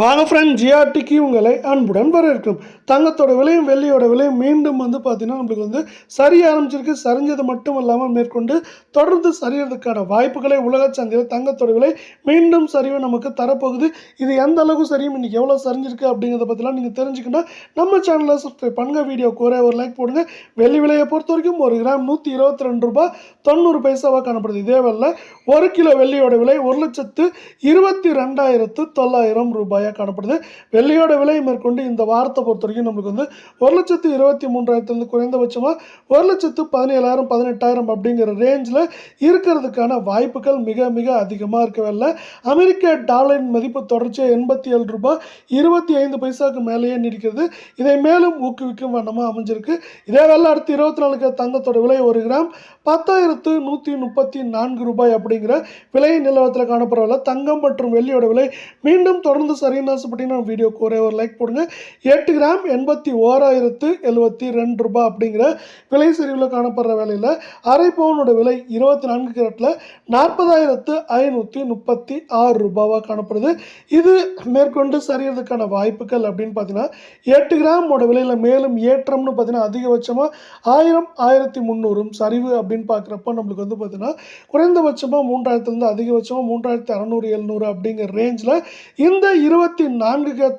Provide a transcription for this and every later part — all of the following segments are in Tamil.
வாங்க ஃப்ரெண்ட், ஜிஆர்டிக்கு உங்களை அன்புடன் வரவேற்கும். தங்கத்தோட விலையும் வெள்ளியோட விலையும் மீண்டும் பார்த்தீங்கன்னா நம்மளுக்கு சரிய ஆரம்பிச்சிருக்கு. சரிஞ்சது மட்டும் இல்லாமல் மேற்கொண்டு தொடர்ந்து சரியறதுக்கான வாய்ப்புகளை உலக சந்தையில் தங்கத்தோட விலை மீண்டும் சரிவு நமக்கு தரப்போகுது. இது எந்த அளவுக்கு சரியும், இன்னைக்கு எவ்வளோ சரிஞ்சிருக்கு அப்படிங்கிறத பற்றிலாம் நீங்கள் தெரிஞ்சுக்கணும். நம்ம சேனலை சப்ஸ்கிரைப் பண்ணுங்கள், வீடியோக்கு ஒரு லைக் போடுங்க. வெள்ளி விலையை பொறுத்த வரைக்கும் 1 கிராம் 122 ரூபாய் 90 பைசாவாக காணப்படுது. இதே வேலை 1 கிலோ வெள்ளியோட விலை 1,22,900 ரூபாய் காணப்படுது. வெள்ளியோட விலை மேற்கொண்டு இந்த வாரத்தை பொறுத்த வரைக்கும் நம்மளுக்கு 1,23,000 குறைந்தபட்சமாக 1,17,000 18,000 அப்படிங்கிற ரேஞ்சில் இருக்கிறதுக்கான வாய்ப்புகள் மிக மிக அதிகமாக இருக்கவில்லை. அமெரிக்க டாலரின் மதிப்பு தொடர்ச்சியாக 87 ரூபாய் 25 பைசாவுக்கு மேலேயே நீடிக்கிறது. இதை மேலும் ஊக்குவிக்கும் வண்ணமாக அமைஞ்சிருக்கு. இதே வேலை அடுத்து 24 தங்கத்தோட விலை 1 கிராம் 10,134 ரூபாய் அப்படிங்கிற விலை நிலவரத்தில் காணப்படுறதில்ல. தங்கம் மற்றும் வெள்ளியோட விலை மீண்டும் தொடர்ந்து சரின்னு ஆசைப்பட்டீங்கன்னா வீடியோக்கு ஒரு லைக் போடுங்க. 8 கிராம் 81,072 ரூபாய் அப்படிங்கிற விலை சரிவில் காணப்படுற வேலையில் அரை பவுனோட விலை 24 கேரட்டில் 40,536 ரூபாவாக காணப்படுது. இது மேற்கொண்டு சரியறதுக்கான வாய்ப்புகள் அப்படின்னு பார்த்தீங்கன்னா 8 கிராமோட விலையில் மேலும் ஏற்றம்னு பார்த்தீங்கன்னா அதிகபட்சமாக 1000 1300 சரிவு அப்படின்னு பார்க்குறப்ப நம்மளுக்கு பார்த்தீங்கன்னா குறைந்தபட்சமாக 3,000 அதிகபட்சமாக 3,600 700 அப்படிங்கிற ரேஞ்சில் இந்த 24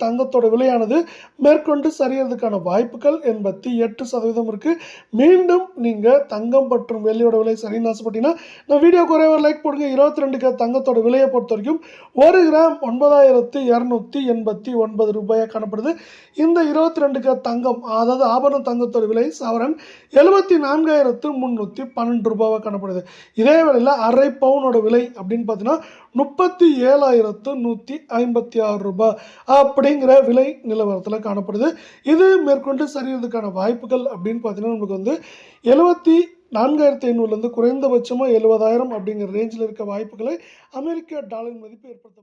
தங்கத்தோட விலையானது மேற்கொண்டு சரியறதுக்கான வாய்ப்புகள் 88% இருக்குது. மீண்டும் நீங்கள் தங்கம் மற்றும் வெள்ளியோட விலை சரின்னு ஆசைப்பட்டீங்கன்னா நான் வீடியோக்கு ஒரு லைக் போடுங்க. 22 தங்கத்தோட விலையை பொறுத்த வரைக்கும் 1 கிராம் 9,289 ரூபாயாக காணப்படுது. இந்த 22 தங்கம் அதாவது ஆபரண தங்கத்தோட விலை சவரன் 74,312 ரூபாவாக காணப்படுது. இதே வேளையில் அரை பவுனோட விலை அப்படின்னு பார்த்தீங்கன்னா 37,156 ரூபாய் அப்படிங்கிற விலை நிலவரத்தில் காணப்படுது. இது மேற்கொண்டு சரியறதுக்கான வாய்ப்புகள் அப்படின்னு பார்த்தீங்கன்னா நமக்கு 74,500 குறைந்தபட்சமாக 70,000 அப்படிங்கிற ரேஞ்சில் இருக்க வாய்ப்புகளை அமெரிக்க டாலர் மதிப்பு ஏற்படுத்த